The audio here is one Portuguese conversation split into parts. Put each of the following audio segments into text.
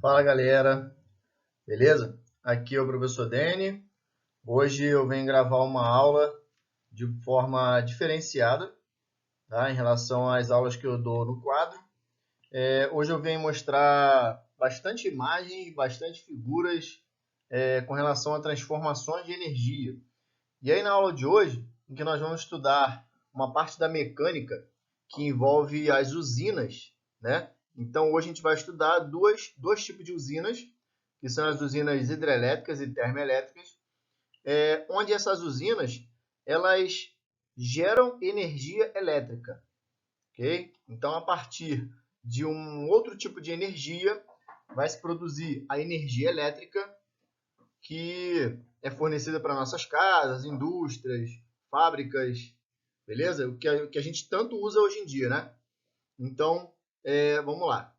Fala galera, beleza? Aqui é o professor Dene. Hoje eu venho gravar uma aula de forma diferenciada, tá? Em relação às aulas que eu dou no quadro. Hoje eu venho mostrar bastante imagens, bastante figuras com relação a transformações de energia. E aí na aula de hoje, em que nós vamos estudar uma parte da mecânica que envolve as usinas, né? Então hoje a gente vai estudar dois tipos de usinas, que são as usinas hidrelétricas e termoelétricas, onde essas usinas elas geram energia elétrica, ok? Então a partir de um outro tipo de energia vai se produzir a energia elétrica que é fornecida para nossas casas, indústrias, fábricas, beleza? O que a gente tanto usa hoje em dia, né? Então, vamos lá.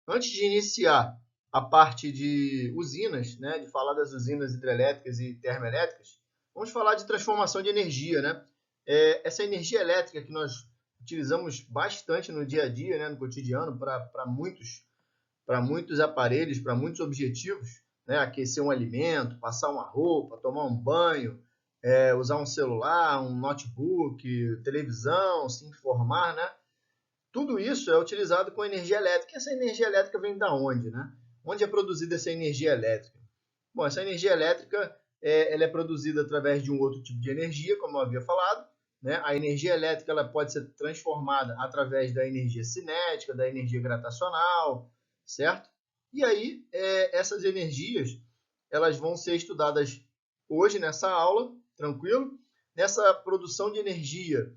Antes de iniciar a parte de usinas, né, de falar das usinas hidrelétricas e termoelétricas, vamos falar de transformação de energia, né? Essa energia elétrica que nós utilizamos bastante no dia a dia, né, no cotidiano, para muitos aparelhos, para muitos objetivos, né? Aquecer um alimento, passar uma roupa, tomar um banho, usar um celular, um notebook, televisão, se informar, né? Tudo isso é utilizado com energia elétrica. E essa energia elétrica vem da onde, né? Onde é produzida essa energia elétrica? Bom, essa energia elétrica ela é produzida através de um outro tipo de energia, como eu havia falado. Né? A energia elétrica ela pode ser transformada através da energia cinética, da energia gravitacional, certo? E aí, essas energias elas vão ser estudadas hoje nessa aula, tranquilo? Nessa produção de energia,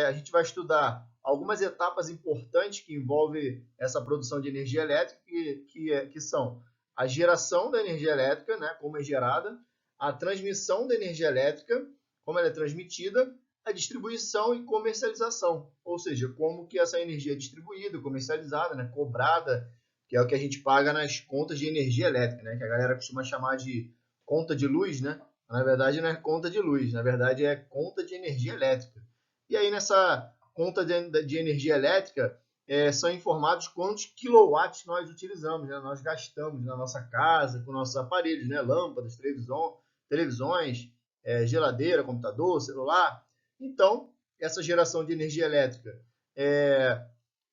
a gente vai estudar algumas etapas importantes que envolvem essa produção de energia elétrica, que são a geração da energia elétrica, né, como é gerada, a transmissão da energia elétrica, como ela é transmitida, a distribuição e comercialização, ou seja, como que essa energia é distribuída, comercializada, né, cobrada, que é o que a gente paga nas contas de energia elétrica, né, que a galera costuma chamar de conta de luz, né? Na verdade não é conta de luz, na verdade é conta de energia elétrica. E aí nessa conta de energia elétrica são informados quantos quilowatts nós utilizamos, né? Nós gastamos na nossa casa, com nossos aparelhos, né? Lâmpadas, televisões, geladeira, computador, celular. Então, essa geração de energia elétrica,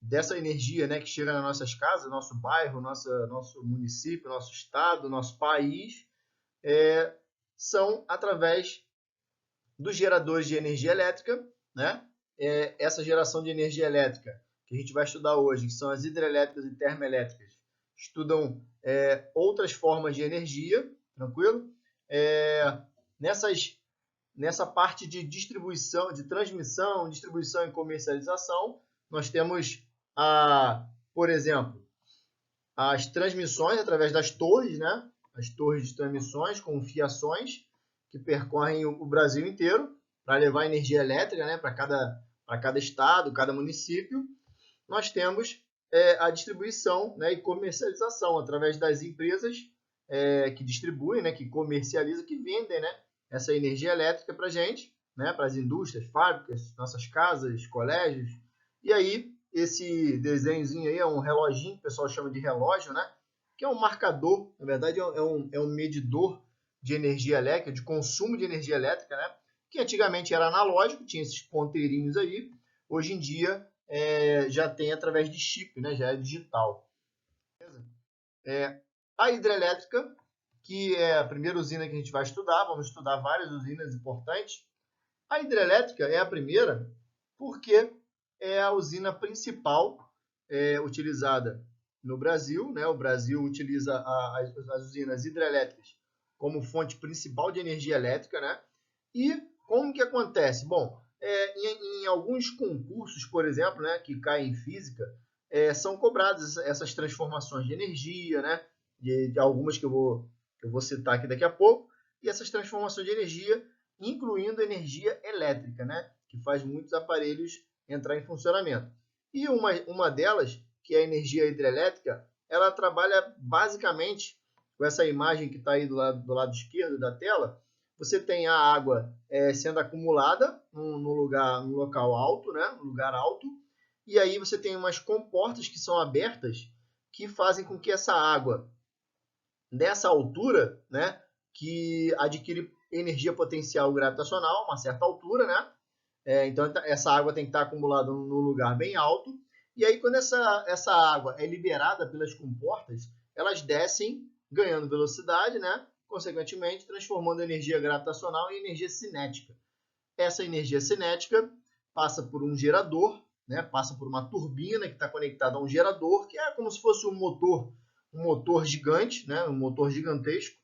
dessa energia, né, que chega nas nossas casas, nosso bairro, nosso município, nosso estado, nosso país, são através dos geradores de energia elétrica, né? Essa geração de energia elétrica que a gente vai estudar hoje, que são as hidrelétricas e termoelétricas, estudam outras formas de energia, tranquilo? Nessa parte de distribuição, de transmissão, distribuição e comercialização, nós temos, por exemplo, as transmissões através das torres, né? As torres de transmissões com fiações que percorrem o Brasil inteiro para levar energia elétrica, né, para cada estado, cada município. Nós temos a distribuição, né, e comercialização através das empresas que distribuem, né, que comercializam, que vendem, né, essa energia elétrica para a gente, né, para as indústrias, fábricas, nossas casas, colégios. E aí, esse desenhozinho aí é um reloginho, que o pessoal chama de relógio, né, que é um marcador, na verdade é um medidor de energia elétrica, de consumo de energia elétrica, né, que antigamente era analógico, tinha esses ponteirinhos aí, hoje em dia já tem através de chip, né, já é digital. A hidrelétrica, que é a primeira usina que a gente vai estudar, vamos estudar várias usinas importantes. A hidrelétrica é a primeira porque é a usina principal utilizada no Brasil, né? O Brasil utiliza as usinas hidrelétricas como fonte principal de energia elétrica, né? E como que acontece? Bom, em alguns concursos, por exemplo, né, que caem em física, são cobradas essas transformações de energia, né? De algumas que eu vou citar aqui daqui a pouco, e essas transformações de energia, incluindo energia elétrica, né? Que faz muitos aparelhos entrar em funcionamento. E uma delas, que é a energia hidrelétrica, ela trabalha basicamente com essa imagem que está aí do lado esquerdo da tela. Você tem a água sendo acumulada no local alto, né? No lugar alto, e aí você tem umas comportas que são abertas, que fazem com que essa água, nessa altura, né, que adquire energia potencial gravitacional, uma certa altura, né? Então, essa água tem que estar acumulada num lugar bem alto. E aí, quando essa água é liberada pelas comportas, elas descem ganhando velocidade, né? Consequentemente, transformando a energia gravitacional em energia cinética. Essa energia cinética passa por um gerador, né? Passa por uma turbina que está conectada a um gerador, que é como se fosse um motor gigante, né? Um motor gigantesco,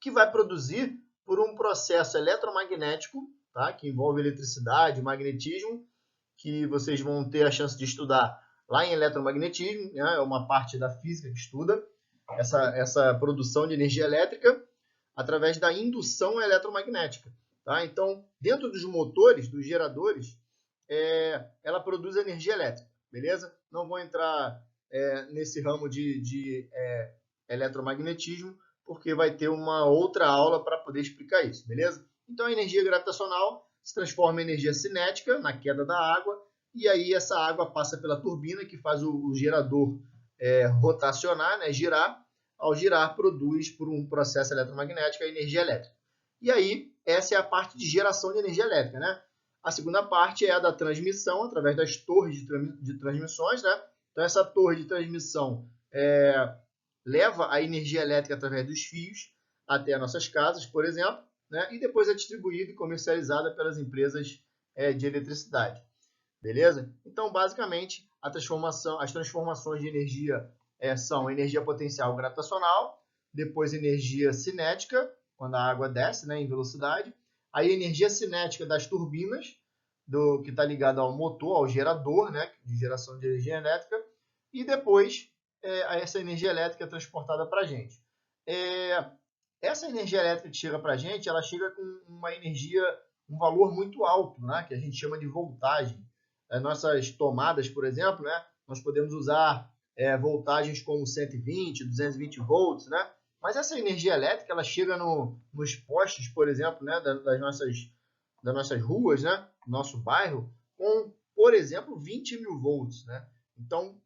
que vai produzir por um processo eletromagnético, tá? Que envolve eletricidade, magnetismo, que vocês vão ter a chance de estudar lá em eletromagnetismo, né? É uma parte da física que estuda essa produção de energia elétrica através da indução eletromagnética. Tá? Então, dentro dos motores, dos geradores, ela produz energia elétrica, beleza? Não vou entrar nesse ramo de eletromagnetismo, porque vai ter uma outra aula para poder explicar isso, beleza? Então, a energia gravitacional se transforma em energia cinética na queda da água, e aí essa água passa pela turbina, que faz o gerador rotacionar, né, girar. Ao girar, produz, por um processo eletromagnético, a energia elétrica. E aí, essa é a parte de geração de energia elétrica, né? A segunda parte é a da transmissão, através das torres de transmissões, né? Então, essa torre de transmissão leva a energia elétrica através dos fios até as nossas casas, por exemplo, né? E depois é distribuída e comercializada pelas empresas de eletricidade. Beleza? Então, basicamente, as transformações de energia são energia potencial gravitacional, depois energia cinética, quando a água desce, né, em velocidade, aí energia cinética das turbinas, que está ligada ao motor, ao gerador, né, de geração de energia elétrica, e depois essa energia elétrica é transportada para a gente. Essa energia elétrica que chega para a gente, ela chega com uma energia, um valor muito alto, né, que a gente chama de voltagem. As nossas tomadas, por exemplo, né, nós podemos usar voltagens como 120, 220 volts, né? Mas essa energia elétrica, ela chega nos postes, por exemplo, né, das nossas ruas, né, nosso bairro, com, por exemplo, 20 mil volts, né? Então,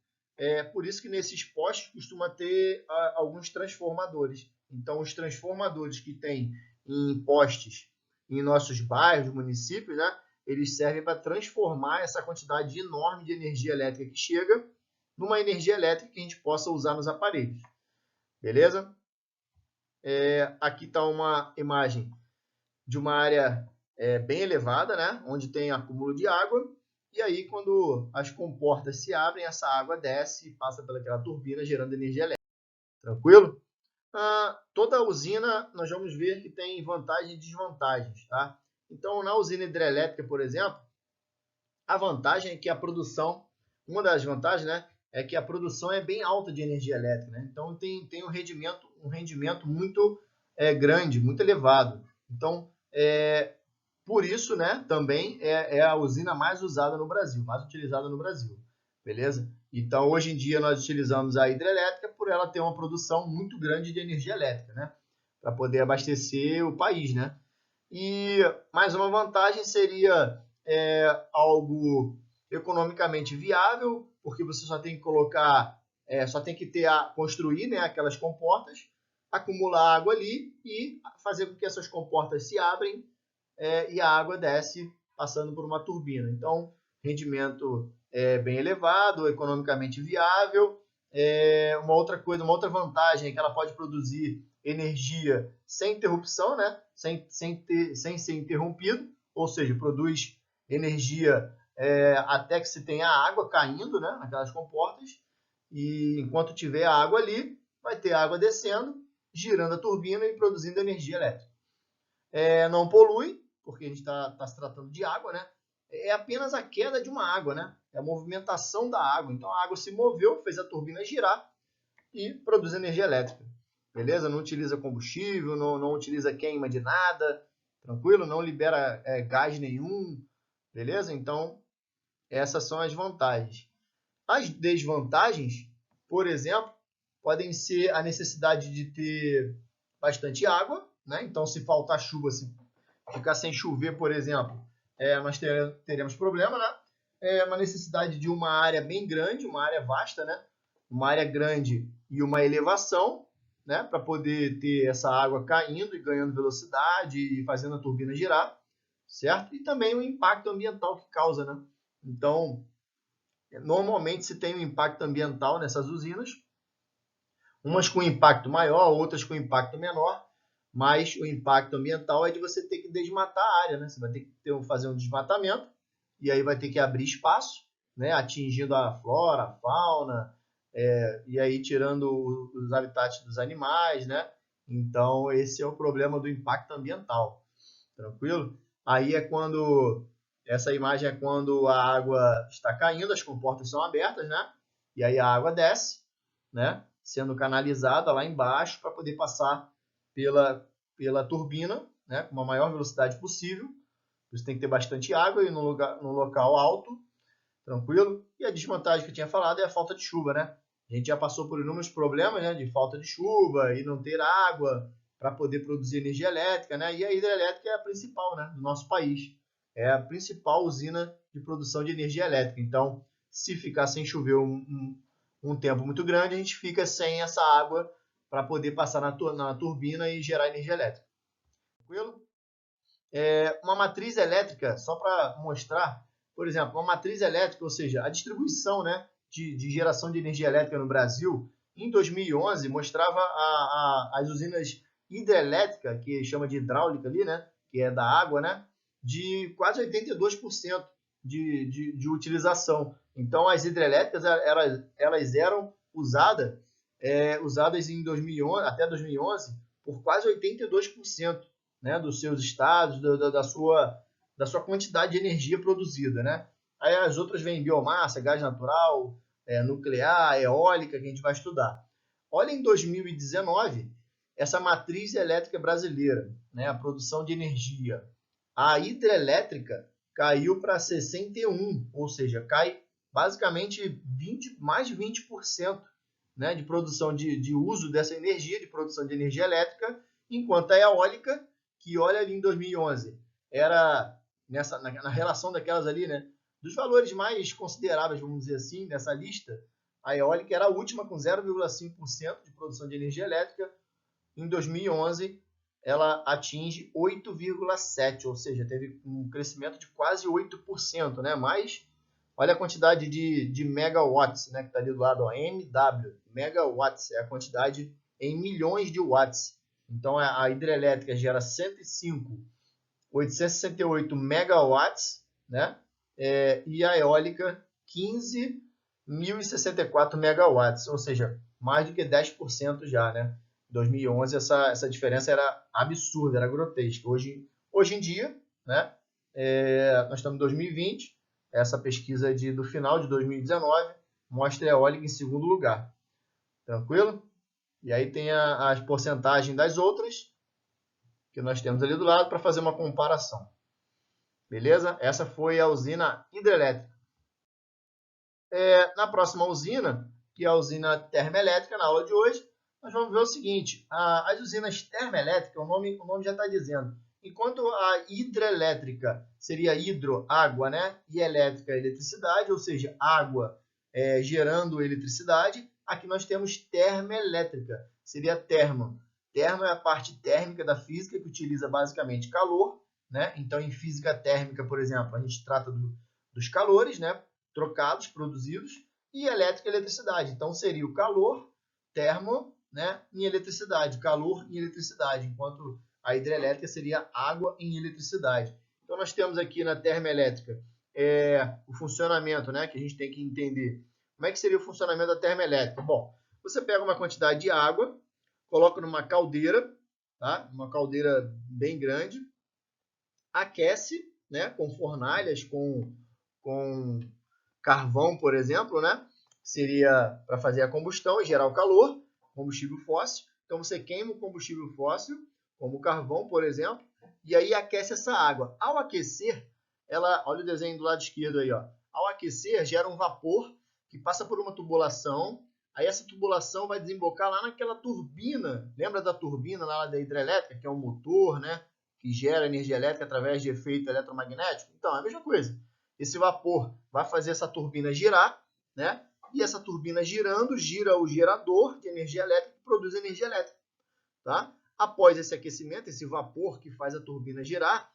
por isso que nesses postes costuma ter alguns transformadores. Então, os transformadores que tem em postes em nossos bairros, municípios, né, eles servem para transformar essa quantidade enorme de energia elétrica que chega numa energia elétrica que a gente possa usar nos aparelhos. Beleza? Aqui está uma imagem de uma área bem elevada, né, onde tem acúmulo de água. E aí, quando as comportas se abrem, essa água desce e passa pelaquela turbina, gerando energia elétrica. Tranquilo? Toda usina, nós vamos ver que tem vantagens e desvantagens. Tá? Então, na usina hidrelétrica, por exemplo, a vantagem é que a produção, uma das vantagens, né, é que a produção é bem alta de energia elétrica. Né? Então, tem um rendimento muito grande, muito elevado. Então, por isso, né, também é a usina mais usada no Brasil, mais utilizada no Brasil. Beleza? Então, hoje em dia, nós utilizamos a hidrelétrica por ela ter uma produção muito grande de energia elétrica, né? Para poder abastecer o país, né? E mais uma vantagem seria algo economicamente viável, porque você só tem que colocar, só tem que construir, né, aquelas comportas, acumular água ali e fazer com que essas comportas se abrem e a água desce passando por uma turbina. Então, rendimento bem elevado, economicamente viável. Uma outra vantagem é que ela pode produzir energia sem interrupção, né? sem ser interrompido, ou seja, produz energia até que se tenha água caindo, né, naquelas comportas, e enquanto tiver a água ali, vai ter água descendo, girando a turbina e produzindo energia elétrica. Não polui, porque a gente está se tratando de água, né? É apenas a queda de uma água, né? É a movimentação da água. Então a água se moveu, fez a turbina girar e produz energia elétrica. Beleza? Não utiliza combustível, não utiliza queima de nada, tranquilo? Não libera gás nenhum, beleza? Então, essas são as vantagens. As desvantagens, por exemplo, podem ser a necessidade de ter bastante água, né? Então, se faltar chuva, se ficar sem chover, por exemplo, nós teremos problema, né? Uma necessidade de uma área bem grande, uma área vasta, né? uma área grande e uma elevação, né, para poder ter essa água caindo e ganhando velocidade e fazendo a turbina girar, certo? E também o impacto ambiental que causa, né? Então, normalmente se tem um impacto ambiental nessas usinas, umas com impacto maior, outras com impacto menor, mas o impacto ambiental é de você ter que desmatar a área, né? Você vai ter que fazer um desmatamento e aí vai ter que abrir espaço, né? Atingindo a flora, a fauna, e aí tirando os habitats dos animais, né? Então, esse é o problema do impacto ambiental. Tranquilo? Aí é quando... Essa imagem é quando a água está caindo, as comportas são abertas, né? E aí a água desce, né? Sendo canalizada lá embaixo para poder passar pela turbina, né? Com a maior velocidade possível. Você tem que ter bastante água e no local alto, tranquilo? E a desvantagem que eu tinha falado é a falta de chuva, né? A gente já passou por inúmeros problemas, né, de falta de chuva e não ter água para poder produzir energia elétrica, né? E a hidrelétrica é a principal, né, do nosso país. É a principal usina de produção de energia elétrica. Então, se ficar sem chover um tempo muito grande, a gente fica sem essa água para poder passar na turbina e gerar energia elétrica. Tranquilo? Uma matriz elétrica, só para mostrar, por exemplo, uma matriz elétrica, ou seja, a distribuição, né, de geração de energia elétrica no Brasil, em 2011, mostrava as usinas hidrelétricas, que chama de hidráulica ali, né, que é da água, né, de quase 82% de utilização. Então, as hidrelétricas elas eram usadas em 2011, até 2011 por quase 82%, né, dos seus estados, da sua quantidade de energia produzida, né? Aí as outras vêm biomassa, gás natural, nuclear, eólica, que a gente vai estudar. Olha em 2019, essa matriz elétrica brasileira, né, a produção de energia. A hidrelétrica caiu para 61, ou seja, cai basicamente mais de 20%, né, de produção de uso dessa energia, de produção de energia elétrica, enquanto a eólica, que olha ali em 2011, era na relação daquelas ali, né, dos valores mais consideráveis, vamos dizer assim, nessa lista, a eólica era a última com 0,5% de produção de energia elétrica. Em 2011, ela atinge 8,7%, ou seja, teve um crescimento de quase 8%, né? Mas olha a quantidade de megawatts, né, que está ali do lado, ó, MW, megawatts, é a quantidade em milhões de watts. Então, a hidrelétrica gera 105.868 megawatts, né? E a eólica 15.064 megawatts, ou seja, mais do que 10% já, né? Em 2011 essa diferença era absurda, era grotesca. Hoje em dia, né? Nós estamos em 2020, essa pesquisa do final de 2019 mostra a eólica em segundo lugar. Tranquilo? E aí tem as porcentagens das outras, que nós temos ali do lado, para fazer uma comparação. Beleza? Essa foi a usina hidrelétrica. Na próxima usina, que é a usina termoelétrica, na aula de hoje, nós vamos ver o seguinte: as usinas termoelétricas, o nome já está dizendo, enquanto a hidrelétrica seria hidro, água, né? E elétrica, eletricidade, ou seja, água gerando eletricidade, aqui nós temos termoelétrica, seria termo. Termo é a parte térmica da física, que utiliza basicamente calor, né? Então, em física térmica, por exemplo, a gente trata dos calores, né, trocados, produzidos, e elétrica e eletricidade. Então, seria o calor, termo, né, em eletricidade, calor em eletricidade, enquanto a hidrelétrica seria água em eletricidade. Então, nós temos aqui na termoelétrica o funcionamento, né, que a gente tem que entender. Como é que seria o funcionamento da termoelétrica? Bom, você pega uma quantidade de água, coloca numa caldeira, tá? Uma caldeira bem grande, aquece, né, com fornalhas, com carvão, por exemplo, né? Seria para fazer a combustão e gerar o calor, combustível fóssil. Então você queima o combustível fóssil, como o carvão, por exemplo, e aí aquece essa água. Ao aquecer, olha o desenho do lado esquerdo aí, ó. Ao aquecer, gera um vapor que passa por uma tubulação. Aí essa tubulação vai desembocar lá naquela turbina. Lembra da turbina lá da hidrelétrica, que é um motor, né? Que gera energia elétrica através de efeito eletromagnético? Então, é a mesma coisa. Esse vapor vai fazer essa turbina girar, né? e essa turbina girando, gira o gerador de energia elétrica que produz energia elétrica. Tá? Após esse aquecimento, esse vapor que faz a turbina girar,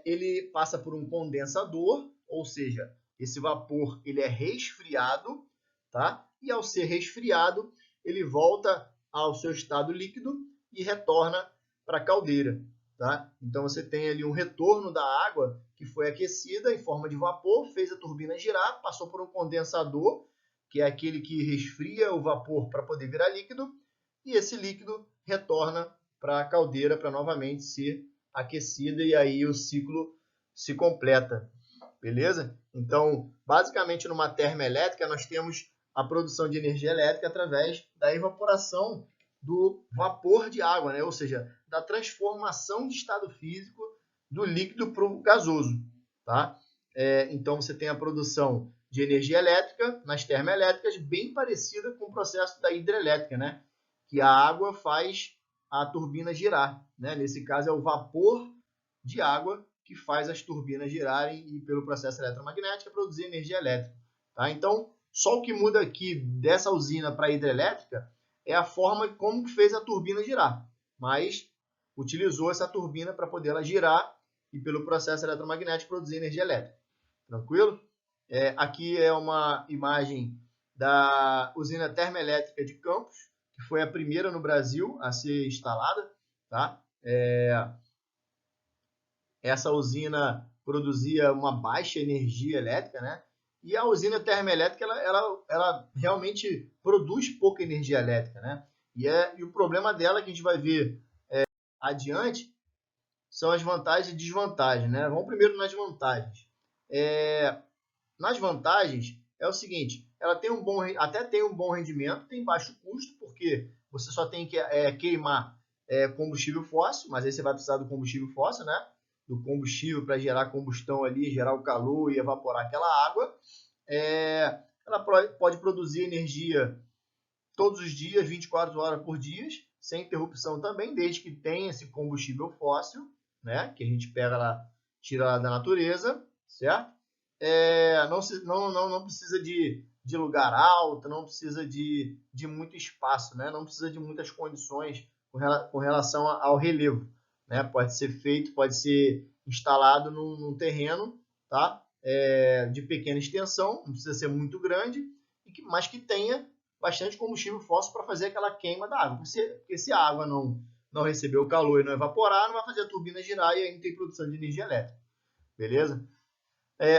ele passa por um condensador, ou seja, esse vapor ele é resfriado, tá? E ao ser resfriado, ele volta ao seu estado líquido e retorna para a caldeira. Tá? Então você tem ali um retorno da água que foi aquecida em forma de vapor, fez a turbina girar, passou por um condensador, que é aquele que resfria o vapor para poder virar líquido, e esse líquido retorna para a caldeira para novamente ser aquecida e aí o ciclo se completa. Beleza? Então, basicamente numa termoelétrica nós temos a produção de energia elétrica através da evaporação do vapor de água, né? Ou seja, da transformação de estado físico do líquido para o gasoso. Tá? Então você tem a produção de energia elétrica nas termoelétricas bem parecida com o processo da hidrelétrica, né? Que a água faz a turbina girar. Né? Nesse caso é o vapor de água que faz as turbinas girarem e pelo processo eletromagnético produzir energia elétrica. Tá? Então, só o que muda aqui dessa usina para a hidrelétrica é a forma como fez a turbina girar, mas utilizou essa turbina para poder ela girar e pelo processo eletromagnético produzir energia elétrica. Tranquilo? Aqui é uma imagem da usina termoelétrica de Campos, que foi a primeira no Brasil a ser instalada. Tá? Essa usina produzia uma baixa energia elétrica, né? E a usina termoelétrica ela realmente produz pouca energia elétrica, né? E o problema dela, que a gente vai ver adiante, são as vantagens e desvantagens, né? Vamos primeiro nas vantagens. Nas vantagens é o seguinte, ela tem até tem um bom rendimento, tem baixo custo, porque você só tem que queimar combustível fóssil, mas aí você vai precisar do combustível fóssil, né? Do combustível para gerar combustão ali, gerar o calor e evaporar aquela água. Ela pode produzir energia todos os dias, 24 horas por dia, sem interrupção também, desde que tenha esse combustível fóssil, né? Que a gente pega lá, tira lá da natureza, certo? Não precisa de lugar alto, não precisa de muito espaço, né? Não precisa de muitas condições com relação ao relevo. Né? Pode ser instalado num terreno, tá? De pequena extensão, não precisa ser muito grande, mas que tenha bastante combustível fóssil para fazer aquela queima da água. Porque se a água não receber o calor e não evaporar, não vai fazer a turbina girar e aí não tem produção de energia elétrica. Beleza?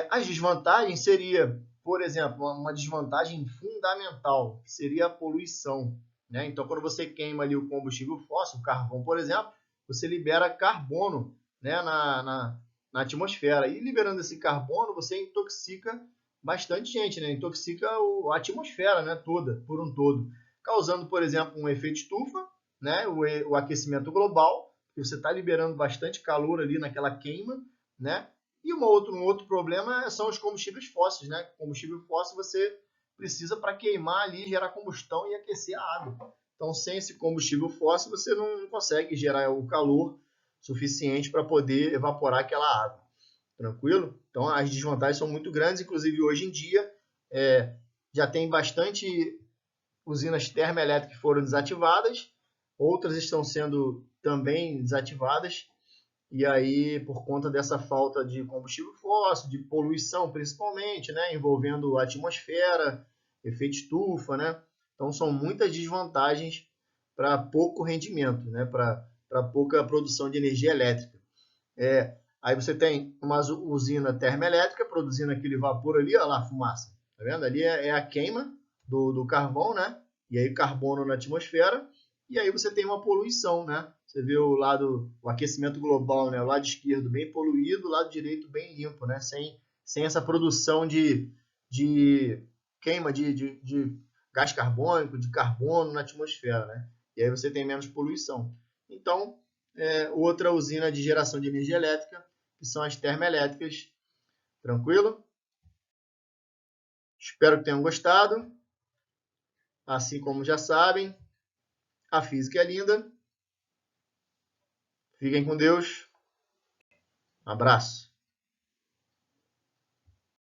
As desvantagens seria, por exemplo, uma desvantagem fundamental, que seria a poluição. Né? Então, quando você queima ali o combustível fóssil, o carvão, por exemplo, você libera carbono, né, na atmosfera. E liberando esse carbono, você intoxica bastante gente, né? Intoxica a atmosfera, né, toda, por um todo. Causando, por exemplo, um efeito estufa, né, o aquecimento global, que você está liberando bastante calor ali naquela queima, né? E um outro problema são os combustíveis fósseis, né? Combustível fóssil você precisa para queimar ali, gerar combustão e aquecer a água. Então, sem esse combustível fóssil, você não consegue gerar o calor suficiente para poder evaporar aquela água. Tranquilo? Então, as desvantagens são muito grandes. Inclusive, hoje em dia, já tem bastante usinas termoelétricas que foram desativadas. Outras estão sendo também desativadas. E aí, por conta dessa falta de combustível fóssil, de poluição principalmente, né, envolvendo a atmosfera, efeito estufa, né? Então, são muitas desvantagens para pouco rendimento, né, para pouca produção de energia elétrica. Aí você tem uma usina termoelétrica produzindo aquele vapor ali, olha lá a fumaça, tá vendo? Ali é a queima do carvão, né? E aí carbono na atmosfera, e aí você tem uma poluição, né? Você vê o aquecimento global, né? O lado esquerdo bem poluído, o lado direito bem limpo, né? Sem essa produção de queima de gás carbônico, de carbono na atmosfera, né? E aí você tem menos poluição. Então, outra usina de geração de energia elétrica, que são as termoelétricas. Tranquilo? Espero que tenham gostado. Assim como já sabem, a física é linda. Fiquem com Deus. Um abraço.